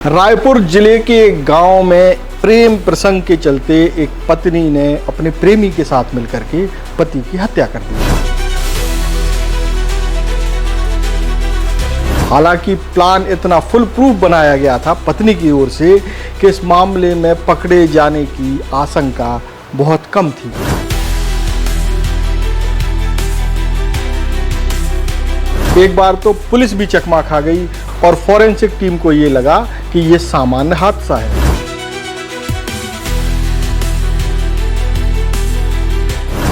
रायपुर जिले के एक गांव में प्रेम प्रसंग के चलते एक पत्नी ने अपने प्रेमी के साथ मिलकर के पति की हत्या कर दी। हालांकि प्लान इतना फुल प्रूफ बनाया गया था पत्नी की ओर से कि इस मामले में पकड़े जाने की आशंका बहुत कम थी। एक बार तो पुलिस भी चकमा खा गई और फॉरेंसिक टीम को ये लगा कि ये सामान्य हादसा है।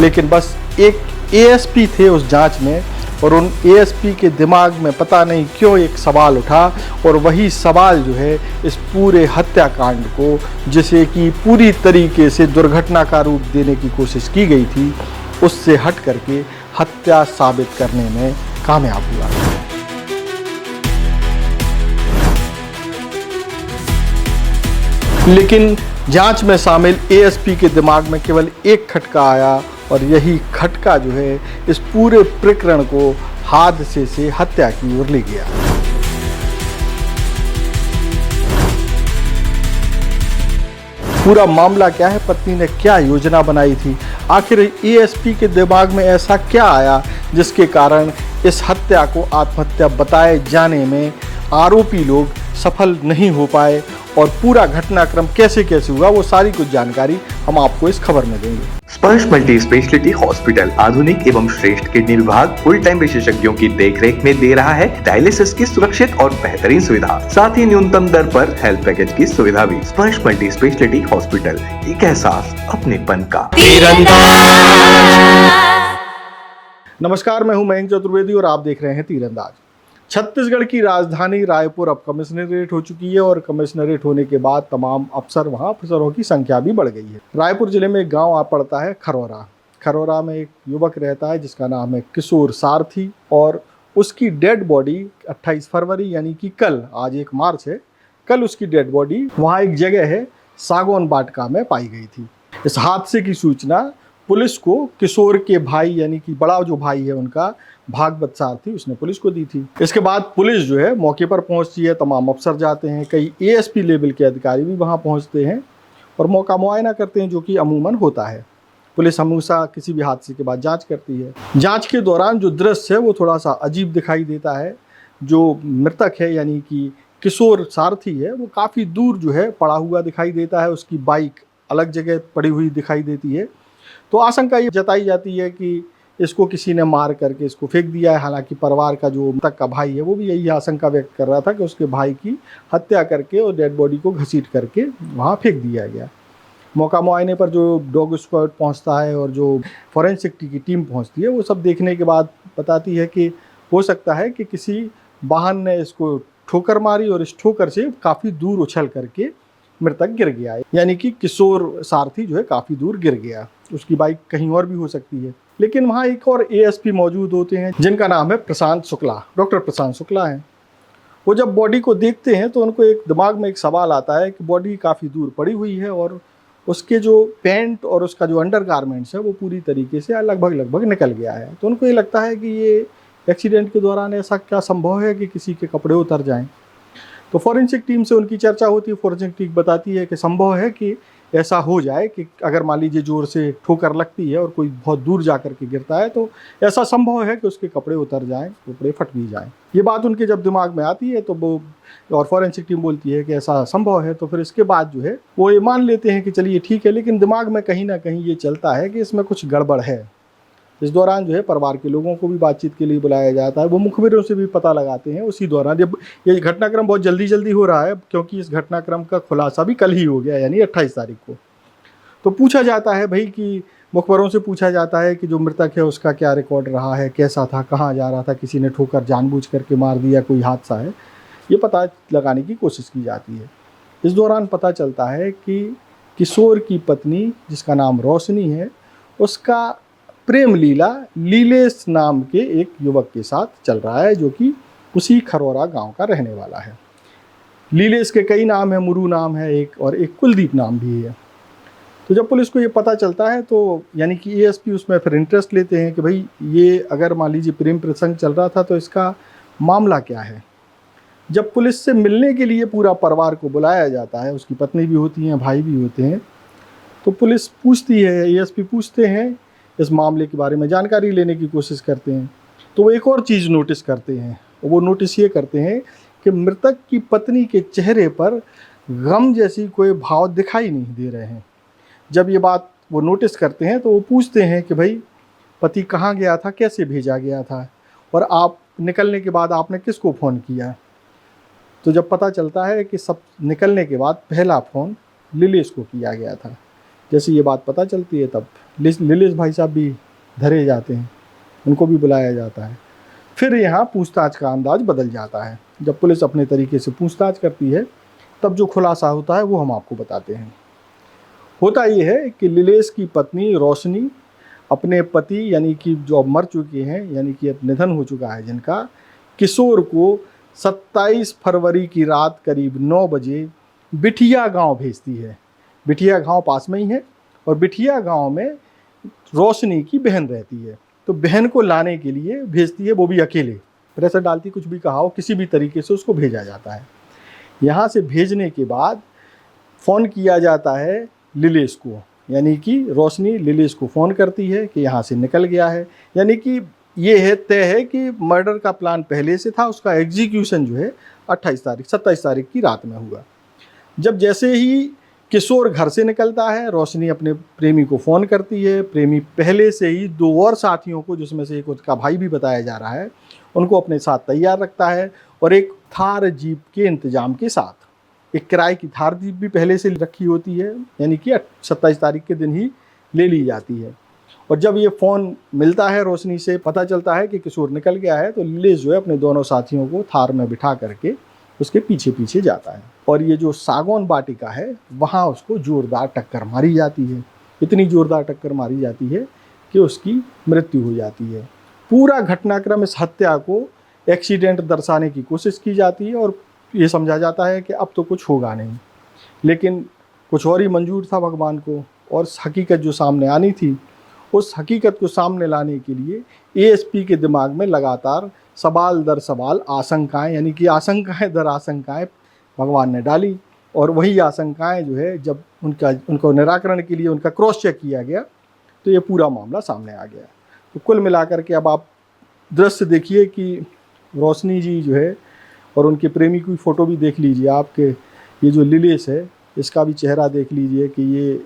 लेकिन बस एक एएसपी थे उस जांच में और उन एएसपी के दिमाग में पता नहीं क्यों एक सवाल उठा और वही सवाल जो है इस पूरे हत्याकांड को, जिसे कि पूरी तरीके से दुर्घटना का रूप देने की कोशिश की गई थी, उससे हट करके हत्या साबित करने में कामयाब हुआ। लेकिन जांच में शामिल एएसपी के दिमाग में केवल एक खटका आया और यही खटका जो है इस पूरे प्रकरण को हादसे से हत्या की ओर ले गया। पूरा मामला क्या है, पत्नी ने क्या योजना बनाई थी, आखिर एएसपी के दिमाग में ऐसा क्या आया जिसके कारण इस हत्या को आत्महत्या बताए जाने में आरोपी लोग सफल नहीं हो पाए और पूरा घटनाक्रम कैसे कैसे हुआ, वो सारी कुछ जानकारी हम आपको इस खबर में देंगे। स्पर्श मल्टी स्पेशलिटी हॉस्पिटल आधुनिक एवं श्रेष्ठ किडनी विभाग फुल टाइम विशेषज्ञों की देखरेख में दे रहा है डायलिसिस की सुरक्षित और बेहतरीन सुविधा, साथ ही न्यूनतम दर पर हेल्थ पैकेज की सुविधा भी। स्पर्श मल्टी स्पेशलिटी हॉस्पिटल, एक एहसास अपनेपन का। नमस्कार, मैं हूं मयंक चतुर्वेदी और आप देख रहे हैं तीरंदाज। छत्तीसगढ़ की राजधानी रायपुर अब कमिश्नरेट हो चुकी है और कमिश्नरेट होने के बाद तमाम अफसरों की संख्या भी बढ़ गई है। रायपुर जिले में एक गांव आ पड़ता है खरौरा। खरौरा में एक युवक रहता है जिसका नाम है किशोर सारथी और उसकी डेड बॉडी 28 फरवरी यानी कि कल, आज 1 मार्च है, कल उसकी डेड बॉडी वहाँ एक जगह है सागौन बाटका में पाई गई थी। इस हादसे की सूचना पुलिस को किशोर के भाई यानी कि बड़ा जो भाई है उनका भागवत सारथी, उसने पुलिस को दी थी। इसके बाद पुलिस जो है मौके पर पहुंचती है, तमाम अफसर जाते हैं, कई एएसपी लेवल के अधिकारी भी वहां पहुंचते हैं और मौका मुआयना करते हैं, जो कि अमूमन होता है। पुलिस हमेशा किसी भी हादसे के बाद जांच करती है। जांच के दौरान जो दृश्य है वो थोड़ा सा अजीब दिखाई देता है। जो मृतक है यानी कि किशोर सारथी है वो काफ़ी दूर जो है पड़ा हुआ दिखाई देता है, उसकी बाइक अलग जगह पड़ी हुई दिखाई देती है। तो आशंका ये जताई जाती है कि इसको किसी ने मार करके इसको फेंक दिया है। हालांकि परिवार का जो मृतक का भाई है वो भी यही आशंका व्यक्त कर रहा था कि उसके भाई की हत्या करके और डेड बॉडी को घसीट करके वहाँ फेंक दिया गया। मौका मुआयने पर जो डॉग स्क्वाड पहुँचता है और जो फॉरेंसिक की टीम पहुँचती है वो सब देखने के बाद बताती है कि हो सकता है कि किसी वाहन ने इसको ठोकर मारी और इस ठोकर से काफ़ी दूर उछल करके मृतक गिर गया है, यानी कि किशोर सारथी जो है काफ़ी दूर गिर गया। उसकी बाइक कहीं और भी हो सकती है। लेकिन वहाँ एक और एएसपी मौजूद होते हैं जिनका नाम है प्रशांत शुक्ला, डॉक्टर प्रशांत शुक्ला हैं। वो जब बॉडी को देखते हैं तो उनको एक दिमाग में एक सवाल आता है कि बॉडी काफ़ी दूर पड़ी हुई है और उसके जो पैंट और उसका जो अंडर गारमेंट्स है वो पूरी तरीके से लगभग निकल गया है। तो उनको ये लगता है कि ये एक्सीडेंट के दौरान ऐसा क्या संभव है कि किसी के कपड़े उतर जाएं। तो फॉरेंसिक टीम से उनकी चर्चा होती है। फॉरेंसिक टीम बताती है कि संभव है कि ऐसा हो जाए कि अगर मान लीजिए जोर से ठोकर लगती है और कोई बहुत दूर जा कर के गिरता है तो ऐसा संभव है कि उसके कपड़े उतर जाएं, कपड़े फट भी जाएं। ये बात उनके जब दिमाग में आती है तो वो और फॉरेंसिक टीम बोलती है कि ऐसा संभव है, तो फिर इसके बाद जो है वो ये मान लेते हैं कि चलिए ठीक है। लेकिन दिमाग में कहीं ना कहीं ये चलता है कि इसमें कुछ गड़बड़ है। इस दौरान जो है परिवार के लोगों को भी बातचीत के लिए बुलाया जाता है। वो मुखबिरों से भी पता लगाते हैं उसी दौरान। ये घटनाक्रम बहुत जल्दी हो रहा है क्योंकि इस घटनाक्रम का खुलासा भी कल ही हो गया, यानी 28 तारीख को। तो पूछा जाता है भाई कि मुखबरों से पूछा जाता है कि जो मृतक है उसका क्या रिकॉर्ड रहा है, कैसा था, कहाँ जा रहा था, किसी ने ठोकर जानबूझ करके मार दिया, कोई हादसा है, ये पता लगाने की कोशिश की जाती है। इस दौरान पता चलता है कि किशोर की पत्नी जिसका नाम रोशनी है उसका प्रेम लीला लीलेश नाम के एक युवक के साथ चल रहा है जो कि उसी खरौरा गांव का रहने वाला है। लीलेश के कई नाम है, मुरू नाम है एक, और एक कुलदीप नाम भी है। तो जब पुलिस को ये पता चलता है तो यानी कि एएसपी उसमें फिर इंटरेस्ट लेते हैं कि भाई ये अगर मान लीजिए प्रेम प्रसंग चल रहा था तो इसका मामला क्या है। जब पुलिस से मिलने के लिए पूरा परिवार को बुलाया जाता है, उसकी पत्नी भी होती हैं, भाई भी होते हैं, तो पुलिस पूछती है, एएसपी पूछते हैं, इस मामले के बारे में जानकारी लेने की कोशिश करते हैं। तो वो एक और चीज़ नोटिस करते हैं, वो नोटिस ये करते हैं कि मृतक की पत्नी के चेहरे पर गम जैसी कोई भाव दिखाई नहीं दे रहे हैं। जब ये बात वो नोटिस करते हैं तो वो पूछते हैं कि भाई पति कहाँ गया था, कैसे भेजा गया था, और आप निकलने के बाद आपने किसको फ़ोन किया। तो जब पता चलता है कि सब निकलने के बाद पहला फ़ोन लिलेश को किया गया था। जैसे ये बात पता चलती है तब लिलेश भाई साहब भी धरे जाते हैं, उनको भी बुलाया जाता है। फिर यहाँ पूछताछ का अंदाज बदल जाता है। जब पुलिस अपने तरीके से पूछताछ करती है तब जो खुलासा होता है वो हम आपको बताते हैं। होता ये है कि लिलेश की पत्नी रोशनी अपने पति यानी कि जो अब मर चुके हैं, यानी कि अब निधन हो चुका है जिनका, किशोर को 27 फरवरी की रात करीब 9 बजे बिठिया गांव भेजती है। बिठिया गांव पास में ही है और बिठिया गांव में रोशनी की बहन रहती है। तो बहन को लाने के लिए भेजती है, वो भी अकेले, प्रेशर डालती, कुछ भी कहा हो, किसी भी तरीके से उसको भेजा जाता है। यहाँ से भेजने के बाद फ़ोन किया जाता है लिलेश को, यानी कि रोशनी लिलेश को फ़ोन करती है कि यहाँ से निकल गया है। यानी कि ये है तय है कि मर्डर का प्लान पहले से था, उसका एग्जीक्यूशन जो है 27 तारीख की रात में हुआ। जब जैसे ही किशोर घर से निकलता है, रोशनी अपने प्रेमी को फ़ोन करती है। प्रेमी पहले से ही 2 और साथियों को, जिसमें से एक उसका भाई भी बताया जा रहा है, उनको अपने साथ तैयार रखता है और एक थार जीप के इंतज़ाम के साथ, एक किराए की थार जीप भी पहले से रखी होती है, यानी कि 27 तारीख के दिन ही ले ली जाती है। और जब ये फ़ोन मिलता है रोशनी से, पता चलता है कि किशोर निकल गया है, तो लिलेश जो है अपने दोनों साथियों को थार में बिठा करके उसके पीछे पीछे जाता है। और ये जो सागौन वाटिका है वहाँ उसको ज़ोरदार टक्कर मारी जाती है। इतनी ज़ोरदार टक्कर मारी जाती है कि उसकी मृत्यु हो जाती है। पूरा घटनाक्रम, इस हत्या को एक्सीडेंट दर्शाने की कोशिश की जाती है और ये समझा जाता है कि अब तो कुछ होगा नहीं, लेकिन कुछ और ही मंजूर था भगवान को। और हकीकत जो सामने आनी थी, उस हकीकत को सामने लाने के लिए एएसपी के दिमाग में लगातार सवाल दर सवाल, आशंकाएं, यानी कि आशंकाएं दर आशंकाएं भगवान ने डाली। और वही आशंकाएं जो है जब उनको निराकरण के लिए उनका क्रॉस चेक किया गया तो ये पूरा मामला सामने आ गया। तो कुल मिलाकर के अब आप दृश्य देखिए कि रोशनी जी जो है और उनके प्रेमी की फ़ोटो भी देख लीजिए आपके, ये जो लिलेश है इसका भी चेहरा देख लीजिए कि ये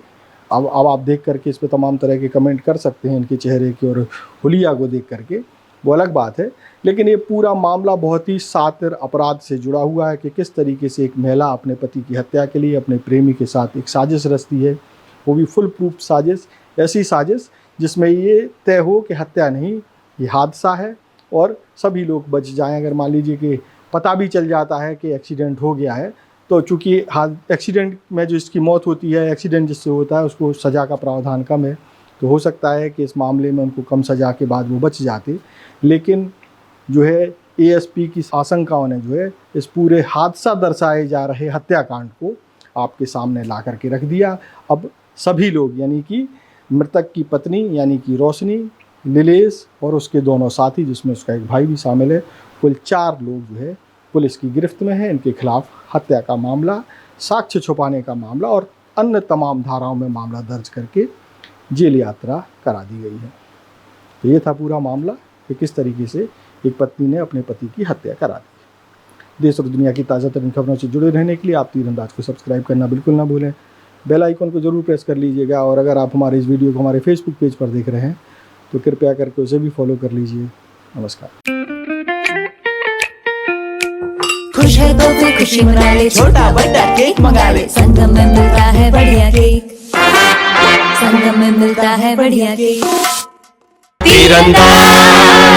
अब आप देख करके इस पर तमाम तरह के कमेंट कर सकते हैं इनके चेहरे के और हुलिया को देख करके, वो अलग बात है। लेकिन ये पूरा मामला बहुत ही सातिर अपराध से जुड़ा हुआ है कि किस तरीके से एक महिला अपने पति की हत्या के लिए अपने प्रेमी के साथ एक साजिश रचती है, वो भी फुल प्रूफ साजिश, ऐसी साजिश जिसमें ये तय हो कि हत्या नहीं, ये हादसा है और सभी लोग बच जाएं। अगर मान लीजिए कि पता भी चल जाता है कि एक्सीडेंट हो गया है, तो चूँकि एक्सीडेंट में जो इसकी मौत होती है, एक्सीडेंट जिससे होता है उसको सज़ा का प्रावधान कम है, तो हो सकता है कि इस मामले में उनको कम सज़ा के बाद वो बच जाते। लेकिन जो है एएसपी की आशंकाओं ने जो है इस पूरे हादसा दर्शाए जा रहे हत्याकांड को आपके सामने ला करके रख दिया। अब सभी लोग, यानी कि मृतक की पत्नी यानी कि रोशनी, लिलेश और उसके दोनों साथी जिसमें उसका एक भाई भी शामिल है, कुल 4 लोग जो है पुलिस की गिरफ्त में हैं। इनके खिलाफ हत्या का मामला, साक्ष्य छुपाने का मामला और अन्य तमाम धाराओं में मामला दर्ज करके जेल यात्रा करा दी गई है। तो ये था पूरा मामला कि किस तरीके से एक पत्नी ने अपने पति की हत्या करा दी। देश और दुनिया की ताज़ा तरीन खबरों से जुड़े रहने के लिए आप तीरंदाज को सब्सक्राइब करना बिल्कुल ना भूलें, बेल आइकन को जरूर प्रेस कर लीजिएगा। और अगर आप हमारे इस वीडियो को हमारे फेसबुक पेज पर देख रहे हैं तो कृपया करके उसे भी फॉलो कर लीजिए। नमस्कार। खुश है तो फिर खुशी मना ले, छोटा बड़ा केक मंगा ले, संगम में मिलता है बढ़िया केक, संगम में मिलता है बढ़िया केक। तीरंदाज।